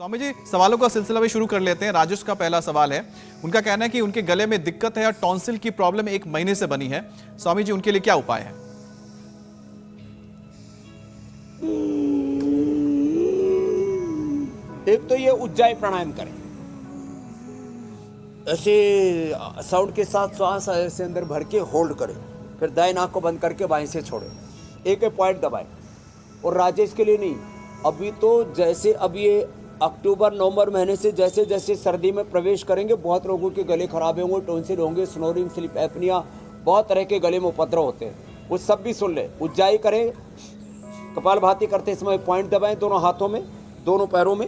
स्वामी जी, सवालों का सिलसिला भी शुरू कर लेते हैं। राजेश का पहला सवाल है, उनका कहना है कि उनके गले में दिक्कत है और टॉन्सिल की प्रॉब्लम 1 महीने से बनी है। स्वामी जी, उनके लिए क्या उपाय है? एक तो ये उज्जाई प्राणायाम करें, ऐसे साउंड के साथ श्वास ऐसे अंदर भर के होल्ड करें, फिर दाएं नाक को बंद करके बाएं से छोड़ें, एक पॉइंट दबाएं। और राजेश के लिए नहीं, अभी तो जैसे अब ये अक्टूबर नवंबर महीने से जैसे जैसे सर्दी में प्रवेश करेंगे, बहुत लोगों के गले खराब होंगे, टॉन्सिल होंगे, स्नोरिंग, स्लीप एपनिया, बहुत तरह के गले में उपद्रव होते हैं। वो सब भी सुन ले। उज्जाई करें, कपालभाति करते समय पॉइंट दबाएं दोनों हाथों में, दोनों पैरों में,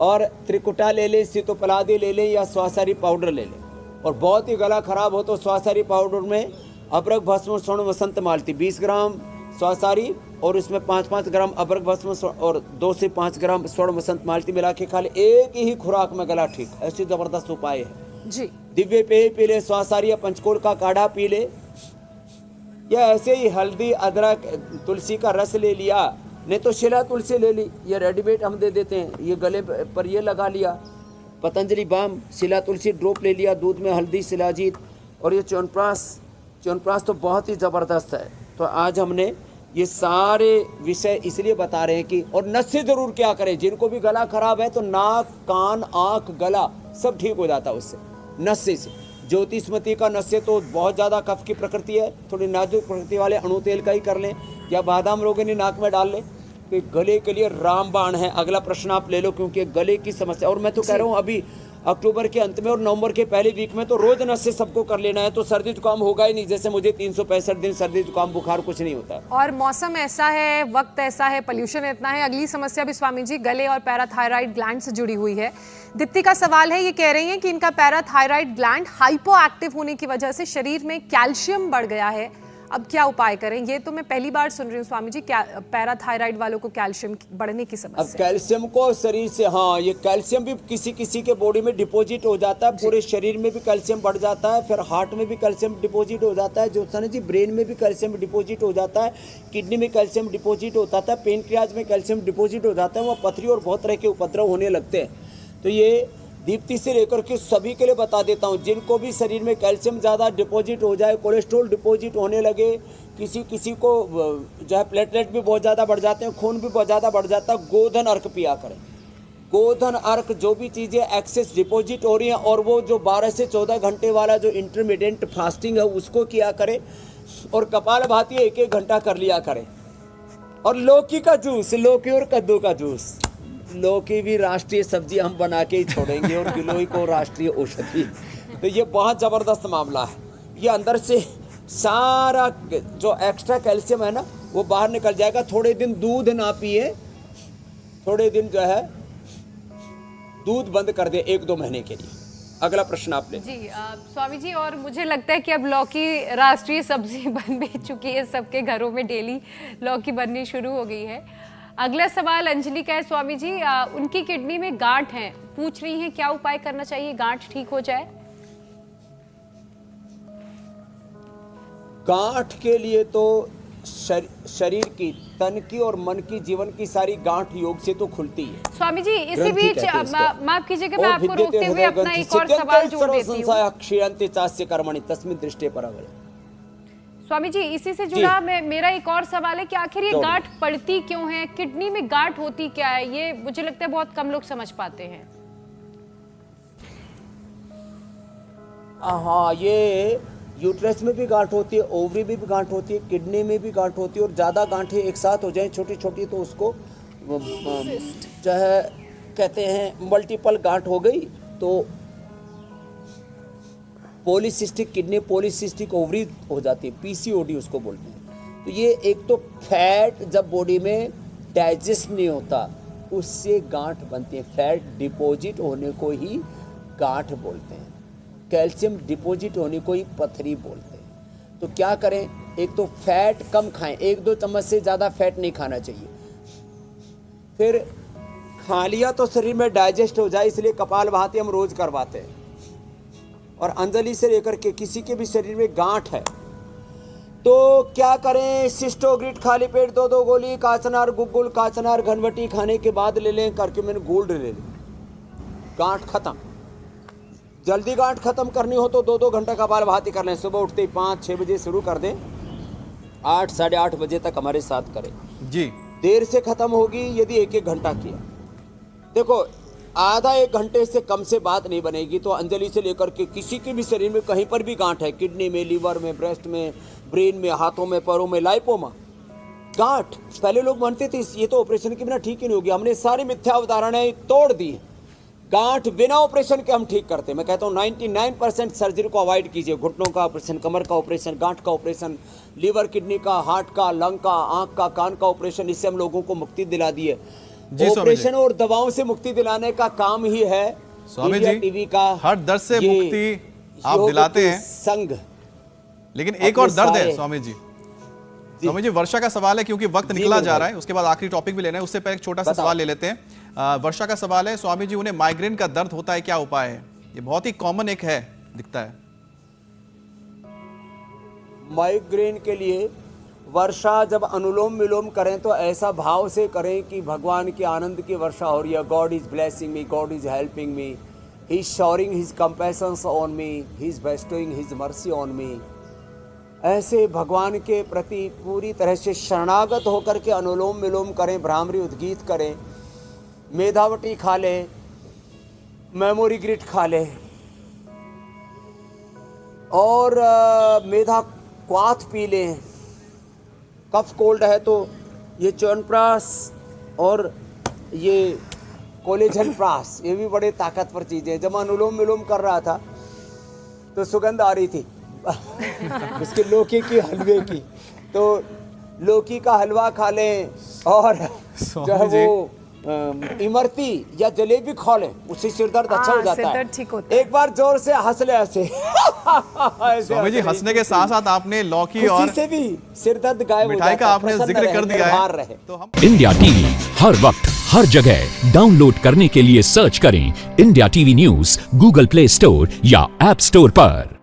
और त्रिकुटा ले लें, सीतोपलादी ले लें या स्वासारी पाउडर ले लें। और बहुत ही गला खराब हो तो स्वासारी पाउडर में अबरक भस्म स्वर्ण वसंत मालती 20 ग्राम स्वासारी और इसमें 5-5 ग्राम अबरक भस्म और 2 से 5 ग्राम स्वर्ण वसंत मालती मिला के खा ले। एक ही खुराक में गला ठीक। ऐसी जबरदस्त उपाय है जी। दिव्य पेय पी ले, स्वासारी या पंचकोल का काढ़ा पी ले, या ऐसे ही हल्दी अदरक तुलसी का रस ले लिया, नहीं तो शिला तुलसी ले ली, ये रेडीमेड हम दे देते हैं, ये गले पर ये लगा लिया। पतंजलि बाम शिला तुलसी ड्रॉप ले लिया, दूध में हल्दी शिलाजीत, और ये च्यवनप्राश तो बहुत ही ज़बरदस्त है। तो आज हमने ये सारे विषय इसलिए बता रहे हैं कि, और नस से ज़रूर क्या करें, जिनको भी गला खराब है तो नाक, कान, आँख, गला सब ठीक हो जाता है उससे, नस्से से। ज्योतिषमती का नस्से तो बहुत ज़्यादा कफ की प्रकृति है, थोड़ी नाजुक प्रकृति वाले अणु तेल का ही कर लें, या बादाम रोगिणी नाक में डाल लें, कि गले के लिए रामबाण है। अगला प्रश्न आप ले लो, क्योंकि गले की समस्या, और मैं तो कह रहा हूँ अभी अक्टूबर के अंत में और नवंबर के पहले वीक में तो रोज नस से सबको कर लेना है, तो सर्दी जुकाम होगा ही नहीं। जैसे मुझे 365 दिन सर्दी जुकाम बुखार कुछ नहीं होता। और मौसम ऐसा है, वक्त ऐसा है, पोल्यूशन इतना है। अगली समस्या भी स्वामी जी गले और पैराथायराइड ग्लैंड से जुड़ी हुई है। दीप्ति का सवाल है, ये कह रही हैं कि इनका पैराथायराइड ग्लैंड हाइपो एक्टिव होने की वजह से शरीर में कैल्शियम बढ़ गया है। अब क्या उपाय करें? ये तो मैं पहली बार सुन रही हूँ स्वामी जी, क्या पैराथायराइड वालों को कैल्शियम बढ़ने की समस्या। अब कैल्शियम को शरीर से, हाँ, ये कैल्शियम भी किसी किसी के बॉडी में डिपॉजिट हो जाता है, पूरे शरीर में भी कैल्शियम बढ़ जाता है, फिर हार्ट में भी कैल्शियम डिपॉजिट हो जाता है, जो सनी जी ब्रेन में भी कैल्शियम डिपॉजिट हो जाता है, किडनी में कैल्शियम डिपॉजिट होता है, पेनक्रियाज में कैल्शियम डिपॉजिट हो जाता है, वहाँ पथरी और बहुत तरह के उपद्रव होने लगते हैं। तो ये दीप्ति से लेकर के सभी के लिए बता देता हूँ, जिनको भी शरीर में कैल्शियम ज़्यादा डिपॉजिट हो जाए, कोलेस्ट्रॉल डिपॉजिट होने लगे, किसी किसी को जो है प्लेटलेट भी बहुत ज़्यादा बढ़ जाते हैं, खून भी बहुत ज़्यादा बढ़ जाता है, गोधन अर्क पिया करें। गोधन अर्क, जो भी चीज़ें एक्सेस डिपॉजिट हो रही हैं, और वो जो 12 से 14 घंटे वाला जो इंटरमीडिएट फास्टिंग है उसको किया करें, और कपालभाति 1-1 घंटा कर लिया करें। और लौकी का जूस, लौकी और कद्दू का जूस, लौकी भी राष्ट्रीय सब्जी हम बना के ही छोड़ेंगे, और गिलोय को राष्ट्रीय औषधि। तो ये बहुत ज़बरदस्त मामला है। ये अंदर से सारा जो एक्स्ट्रा कैल्शियम है ना, वो बाहर निकल जाएगा। थोड़े दिन दूध ना पिए, थोड़े दिन जो है दूध बंद कर दे 1-2 महीने के लिए। अगला प्रश्न आप ले जी। स्वामी जी, और मुझे लगता है कि अब लौकी राष्ट्रीय सब्जी बन भी चुकी है, सबके घरों में डेली लौकी बननी शुरू हो गई है। अगला सवाल अंजलि का है स्वामी जी, उनकी किडनी में गांठ है, पूछ रही हैं क्या उपाय करना चाहिए गांठ ठीक हो जाए। गांठ के लिए तो शरीर की, तन की और मन की, जीवन की सारी गांठ योग से तो खुलती है। स्वामी जी, इसी बीच माफ कीजिएगा, मैं आपको रोकते हुए अपना एक और सवाल जोड़ देती हूँ। तस्मिन् दृष्टे परवरे। स्वामी जी, इसी से जुड़ा मेरा एक और सवाल है कि आखिर ये गांठ पड़ती क्यों है, किडनी में गांठ होती क्या है, ये मुझे लगता है बहुत कम लोग समझ पाते हैं। हाँ, ये यूट्रस में भी गांठ होती है, ओवरी में भी गांठ होती है, किडनी में भी गांठ होती है, और ज़्यादा गांठें एक साथ हो जाएं छोटी छोटी तो उसको जो है कहते हैं मल्टीपल गांठ हो गई तो पॉलीसिस्टिक किडनी, पॉलीसिस्टिक ओवरी हो जाती है, पीसीओडी उसको बोलते हैं। तो ये एक तो फैट जब बॉडी में डाइजेस्ट नहीं होता उससे गांठ बनती है, फैट डिपॉजिट होने को ही गांठ बोलते हैं, कैल्शियम डिपॉजिट होने को ही पथरी बोलते हैं। तो क्या करें, एक तो फैट कम खाएं, 1-2 चम्मच से ज़्यादा फैट नहीं खाना चाहिए। फिर खा लिया तो शरीर में डाइजेस्ट हो जाए, इसलिए कपालभाति हम रोज करवाते हैं। और अंजलि से लेकर के किसी के भी शरीर में गांठ है तो क्या करें, सिस्टोग्रिड खाली पेट 2-2 गोली, काचनार गुग्गुल, काचनार घनवटी खाने के बाद ले लें, करक्यूमिन गोल्ड ले लें, गांठ खत्म। जल्दी गांठ खत्म करनी हो तो 2-2 घंटा कपालभाति कर लें। सुबह उठते ही 5-6 बजे शुरू कर दें, 8 साढ़े 8 बजे तक हमारे साथ करें जी। देर से खत्म होगी यदि 1-1 घंटा किया। देखो आधा 1 घंटे से कम से बात नहीं बनेगी। तो अंजलि से लेकर के किसी के भी शरीर में कहीं पर भी गांठ है, किडनी में, लीवर में, ब्रेस्ट में, ब्रेन में, हाथों में, पैरों में, लाइपोमा, गांठ, पहले लोग मानते थे ये तो ऑपरेशन के बिना ठीक ही नहीं होगी। हमने सारी मिथ्या अवधारणाएं तोड़ दी। गांठ बिना ऑपरेशन के हम ठीक करते हैं। मैं कहता हूँ 99% सर्जरी को अवॉइड कीजिए। घुटनों का ऑपरेशन, कमर का ऑपरेशन, गांठ का ऑपरेशन, लीवर किडनी का, हार्ट का, लंग का, आंख का, कान का ऑपरेशन, इससे हम लोगों को मुक्ति दिला दी है। ऑपरेशन और दवाओं से मुक्ति दिलाने का काम ही है स्वामी जी टीवी का। हर दर्द से मुक्ति आप दिलाते हैं संग। लेकिन एक और दर्द है स्वामी जी। स्वामी जी वर्षा का सवाल है, क्योंकि वक्त निकला जा रहा है, उसके बाद आखिरी टॉपिक भी लेना है। उससे पहले एक छोटा सा सवाल ले लेते हैं। वर्षा का सवाल है, स्वामी जी उन्हें माइग्रेन का दर्द होता है, क्या उपाय है? ये बहुत ही कॉमन एक है, दिखता है। माइग्रेन के लिए वर्षा जब अनुलोम विलोम करें तो ऐसा भाव से करें कि भगवान के आनंद की वर्षा हो रही है। God is blessing me, God is helping me, he is showering his compassions on me, he is bestowing his mercy on me. ऐसे भगवान के प्रति पूरी तरह से शरणागत होकर के अनुलोम विलोम करें, भ्रामरी उद्गीत करें, मेधावटी खा लें, मेमोरी ग्रिड खा लें और मेधा क्वाथ पी लें। कफ कोल्ड है तो ये च्यवनप्राश और ये कोलेजन प्राश, ये भी बड़े ताकतवर चीज़ें हैं। जब मैं अनुलोम विलोम कर रहा था तो सुगंध आ रही थी उसके लौकी की हलवे की, तो लौकी का हलवा खा लें और जो है वो इमरती या जलेबी खा लें, उससे सिर दर्द अच्छा हो जाता है। ठीक होता है। एक बार जोर से हंस ले ऐसे स्वामी जी हंसने के साथ साथ आपने लौकी और से भी सिर दर्द गायब हो जाता है। मिठाई का आपने जिक्र कर दिया है। तो हम इंडिया टीवी हर वक्त हर जगह डाउनलोड करने के लिए सर्च करें India TV news Google play store या ऐप स्टोर पर।